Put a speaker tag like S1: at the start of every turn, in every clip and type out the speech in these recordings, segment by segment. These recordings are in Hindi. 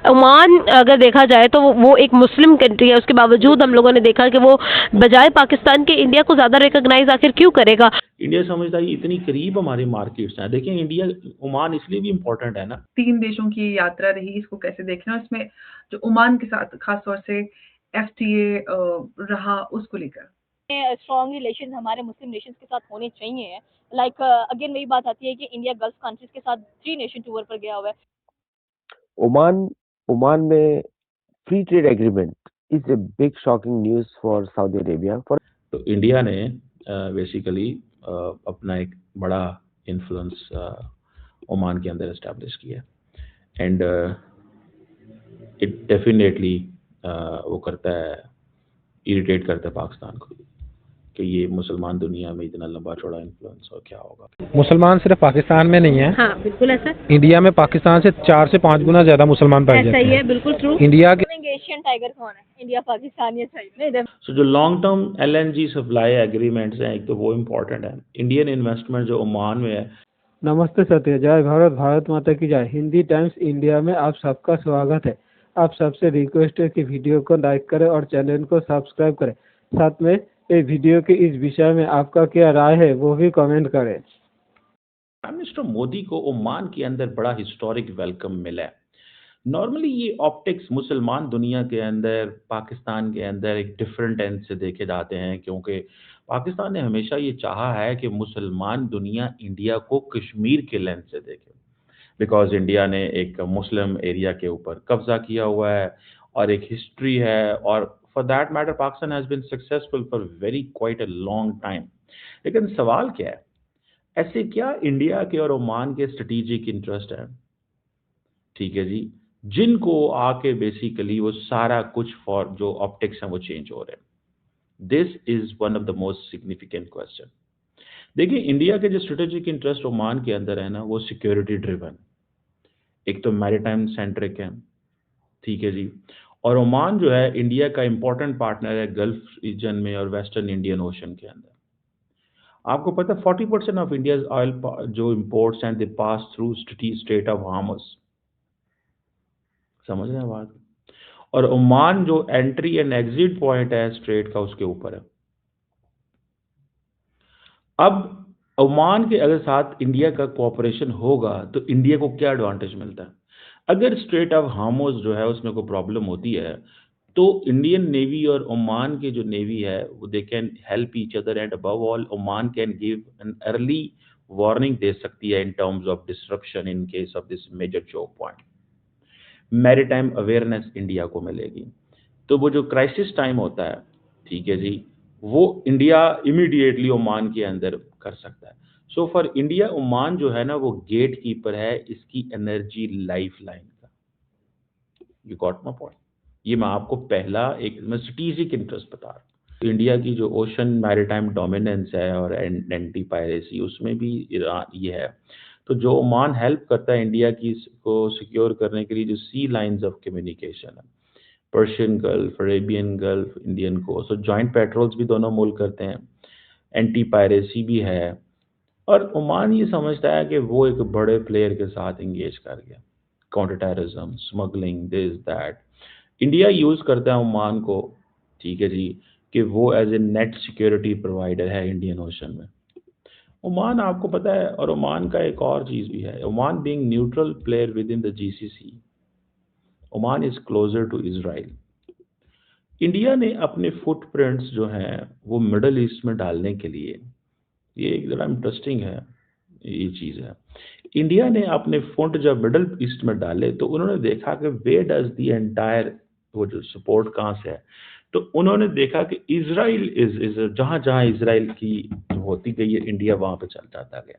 S1: ओमान अगर देखा जाए तो वो एक मुस्लिम कंट्री है, उसके बावजूद हम लोगों ने देखा कि वो बजाय पाकिस्तान के इंडिया को ज़्यादा रिकॉग्नाइज आखिर क्यों करेगा।
S2: इंडिया समझता है ये इतनी करीब हमारी मार्केट्स हैं। देखिए इंडिया ओमान इसलिए भी इम्पोर्टेंट है ना।
S3: 3 देशों की यात्रा रही, इसको कैसे देखें? और इसमें जो ओमान के साथ खास तौर से एफटीए रहा उसको लेकर।
S4: स्ट्रॉन्ग रिलेशन हमारे मुस्लिम नेशंस के साथ होने चाहिए। लाइक अगेन वही बात आती है कि इंडिया गल्फ कंट्रीज के साथ 3 नेशन टूर पर गया हुआ है।
S5: ओमान ओमान में free trade agreement is a big shocking news for Saudi Arabia. For
S2: तो इंडिया ने बेसिकली अपना एक बड़ा इन्फ्लुएंस ओमान के अंदर इस्टेब्लिश किया एंड इट डेफिनेटली वो करता है, इरिटेट करता है पाकिस्तान को कि ये मुसलमान दुनिया में इतना लंबा चौड़ा इन्फ्लुएंस और क्या होगा।
S6: मुसलमान सिर्फ पाकिस्तान में नहीं है।
S1: हाँ बिल्कुल ऐसा।
S6: इंडिया में पाकिस्तान से 4 से 5 गुना ज्यादा मुसलमान पाए
S1: ऐसा
S6: जाते
S1: ही
S6: हैं।
S1: है, बिल्कुल ट्रू।
S6: इंडिया के
S4: एशियन टाइगर कौन है? इंडिया पाकिस्तान या चाइना?
S2: सो जो long term LNG supply agreements हैं एक तो वो इम्पोर्टेंट है। इंडियन इन्वेस्टमेंट जो ओमान में है।
S7: नमस्ते सत्य, जय भारत, भारत माता की जय। हिंदी टाइम्स इंडिया में आप सबका स्वागत है। आप सबसे रिक्वेस्ट है कि वीडियो को लाइक करें और चैनल को सब्सक्राइब करें। साथ में ये वीडियो के इस विषय में आपका क्या राय है वो भी कमेंट करें।
S2: प्राइम मिनिस्टर मोदी को ओमान के अंदर बड़ा हिस्टोरिक वेलकम मिला है। नॉर्मली ये ऑप्टिक्स मुसलमान दुनिया के अंदर, पाकिस्तान के अंदर एक डिफरेंट एंड से देखे जाते हैं, क्योंकि पाकिस्तान ने हमेशा ये चाहा है कि मुसलमान दुनिया इंडिया को कश्मीर के लेंस से देखे, बिकॉज इंडिया ने एक मुस्लिम एरिया के ऊपर कब्जा किया हुआ है और एक हिस्ट्री है, और for that matter Pakistan has been successful for very quite a long time. लेकिन सवाल क्या है, ऐसे क्या इंडिया के और ओमान के स्ट्रेटेजिक इंटरेस्ट है, ठीक है जी, जिनको आके बेसिकली वो सारा कुछ फॉर जो ऑप्टिक्स हैं वो चेंज हो रहे हैं। This is one of the most significant question. देखिए इंडिया के जो स्ट्रेटेजिक इंटरेस्ट ओमान के अंदर है ना, वो सिक्योरिटी ड्रिवन। एक तो मैरीटाइम सेंट्रिक है, ठीक है जी, और ओमान जो है इंडिया का इंपॉर्टेंट पार्टनर है गल्फ रीजन में और वेस्टर्न इंडियन ओशन के अंदर। आपको पता है 40% ऑफ इंडियाज ऑयल जो इंपोर्ट्स हैं दे pass through straight of harms. समझ रहे हैं बात? और ओमान जो एंट्री एंड एग्जिट पॉइंट है स्ट्रेट का उसके ऊपर है। अब ओमान के अगर साथ इंडिया का कोऑपरेशन होगा तो इंडिया को क्या एडवांटेज मिलता है? अगर स्ट्रेट ऑफ हार्मोज जो है उसमें कोई प्रॉब्लम होती है तो इंडियन नेवी और ओमान की जो नेवी है वो they can help each other and above all Oman can give an early warning दे सकती है in terms of disruption in case of this major choke point. Maritime awareness India को मिलेगी, तो वो जो क्राइसिस टाइम होता है, ठीक है जी, वो इंडिया इमीडिएटली ओमान के अंदर कर सकता है। सो फॉर इंडिया ओमान जो है ना वो गेट कीपर है इसकी एनर्जी लाइफ लाइन का। You got my point? ये मैं आपको पहला एक मैं स्ट्रेटेजिक इंटरेस्ट बता रहा हूँ। इंडिया की जो ओशन मैरीटाइम डोमिनेंस है और एंटी पायरेसी उसमें भी ये है। तो जो ओमान हेल्प करता है इंडिया की को सिक्योर करने के लिए जो सी लाइंस ऑफ कम्युनिकेशन है, Persian gulf, Arabian gulf, Indian coast, और जॉइंट पेट्रोल्स भी दोनों मुल्क करते हैं, एंटी पायरेसी भी है, और ओमान ये समझता है कि वो एक बड़े प्लेयर के साथ इंगेज कर गया, counter terrorism, smuggling, this that. India use करता है ओमान को, ठीक है जी, कि वो as a net security provider है इंडियन ओशन में। ओमान आपको पता है, और ओमान का एक और चीज़ भी है, Oman being neutral player within the GCC, Oman is closer to Israel. India ने अपने फुटप्रिंट्स जो हैं वो मिडल ईस्ट में डालने के लिए, ये एक ज़रा इंटरेस्टिंग है ये चीज़ है, इंडिया ने अपने फुट जब मिडल ईस्ट में डाले तो उन्होंने देखा कि वे डज दी एंटायर वो जो सपोर्ट कहाँ से है, तो उन्होंने देखा कि इजराइल इज जहाँ जहाँ इसराइल की होती गई है इंडिया वहाँ पे चल जाता गया।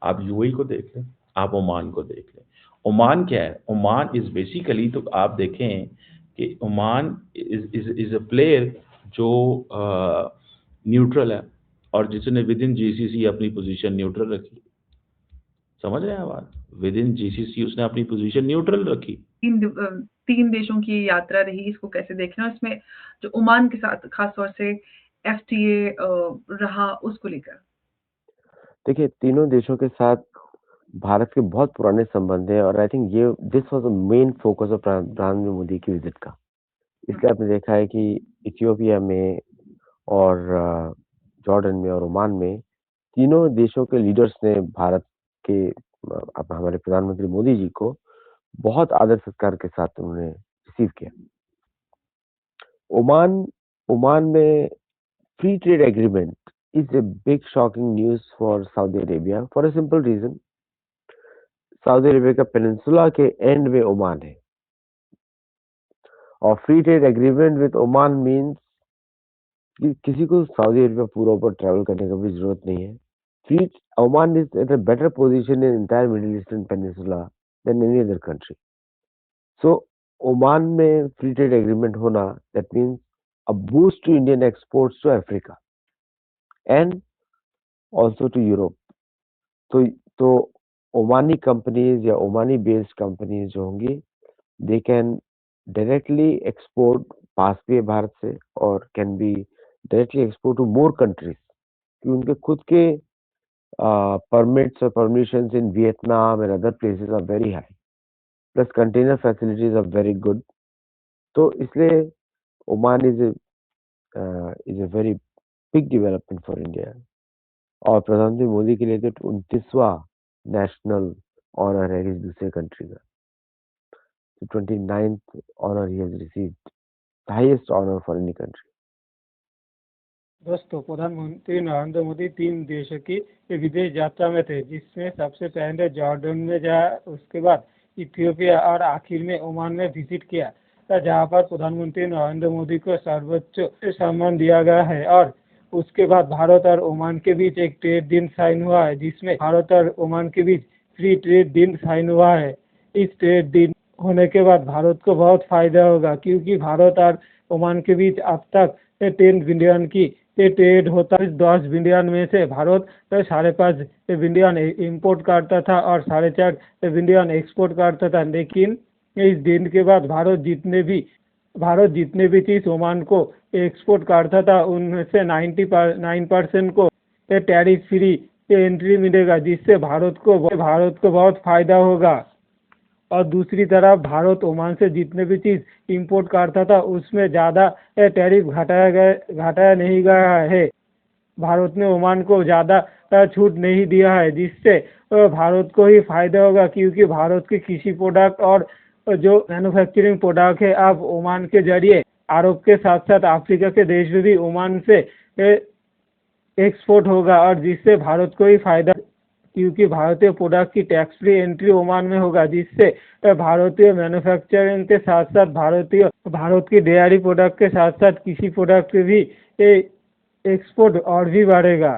S2: आप यूएई को देख लें, आप ओमान को देख लें। ओमान क्या है? ओमान इज बेसिकली, तो आप देखें कि ओमान इज अ प्लेयर जो न्यूट्रल है और जिसने विद इन जीसीसी अपनी पोजीशन न्यूट्रल रखी। समझ रहे हैं बात? विद इन जीसीसी उसने अपनी पोजीशन न्यूट्रल रखी।
S3: 3 देशों की यात्रा रही, इसको कैसे देखें? और इसमें जो ओमान के साथ खास तौर से एफटीए रहा उसको लेकर।
S5: देखिए तीनों देशों के साथ भारत के बहुत पुराने संबंध हैं, और आई थिंक ये this was the main focus of प्रधानमंत्री मोदी की विजिट का। इसलिए आपने देखा है कि इथियोपिया में और जॉर्डन में और ओमान में तीनों देशों के लीडर्स ने भारत के हमारे प्रधानमंत्री मोदी जी को बहुत आदर सत्कार के साथ उन्होंने रिसीव किया। ओमान ओमान में free trade agreement is a big shocking news for Saudi Arabia for a simple reason. Saudi Arabia का पेनिनसुला के एंड में ओमान है, और free trade agreement with Oman means कि किसी को सऊदी अरेबिया पूरा ऊपर ट्रैवल करने की भी जरूरत नहीं है। Free Oman is at a better position in entire Middle Eastern peninsula than any other country. So Oman में फ्री ट्रेड एग्रीमेंट होना, that means a boost to Indian exports to Africa and also to Europe. तो ओमानी कंपनीज या ओमानी बेस्ड कंपनीज जो होंगी, दे कैन डायरेक्टली एक्सपोर्ट, पास भी है भारत से, और can be directly export to more countries, कि उनके खुद के परमिट्स और permissions in Vietnam and other places are very high, plus container facilities are very good. तो इसलिए Oman is a very big development for India, और प्रधानमंत्री मोदी के लिए तो 29वां नेशनल ऑनर है किसी दूसरे कंट्री का। 29th honor he has received, the highest honor for any country.
S7: दोस्तों, प्रधानमंत्री नरेंद्र मोदी 3 देशों की विदेश यात्रा में थे, जिसमें सबसे पहले जॉर्डन में जाया, उसके बाद इथियोपिया और आखिर में ओमान में विजिट किया, जहां पर प्रधानमंत्री नरेंद्र मोदी को सर्वोच्च सम्मान दिया गया है। और उसके बाद भारत और ओमान के बीच एक ट्रेड डील साइन हुआ है, जिसमें भारत और ओमान के बीच फ्री ट्रेड डील साइन हुआ है। इस ट्रेड डील होने के बाद भारत को बहुत फायदा होगा, क्योंकि भारत और ओमान के बीच अब तक 10 बिलियन की ट्रेड होता है। 10 बिलियन में से भारत 5.5 बिलियन इम्पोर्ट करता था और 4.5 बिलियन एक्सपोर्ट करता था। लेकिन इस डील के बाद भारत जितने भी चीज ओमान को एक्सपोर्ट करता था, उनमें से 99% को टैरिफ फ्री एंट्री मिलेगा, जिससे भारत को बहुत फायदा होगा। और दूसरी तरफ भारत ओमान से जितने भी चीज इंपोर्ट करता था, उसमें ज़्यादा टैरिफ घटाया नहीं गया है। भारत ने ओमान को ज़्यादा छूट नहीं दिया है, जिससे भारत को ही फायदा होगा, क्योंकि भारत के कृषि प्रोडक्ट और जो मैन्युफैक्चरिंग प्रोडक्ट है, अब ओमान के जरिए अरब के साथ साथ अफ्रीका के देश में भी ओमान से एक्सपोर्ट होगा, और जिससे भारत को ही फायदा, क्योंकि भारतीय प्रोडक्ट की टैक्स फ्री एंट्री ओमान में होगा, जिससे भारतीय मैन्युफैक्चरिंग के साथ साथ भारत की डेयरी प्रोडक्ट के साथ साथ कृषि प्रोडक्ट भी एक्सपोर्ट और भी बढ़ेगा।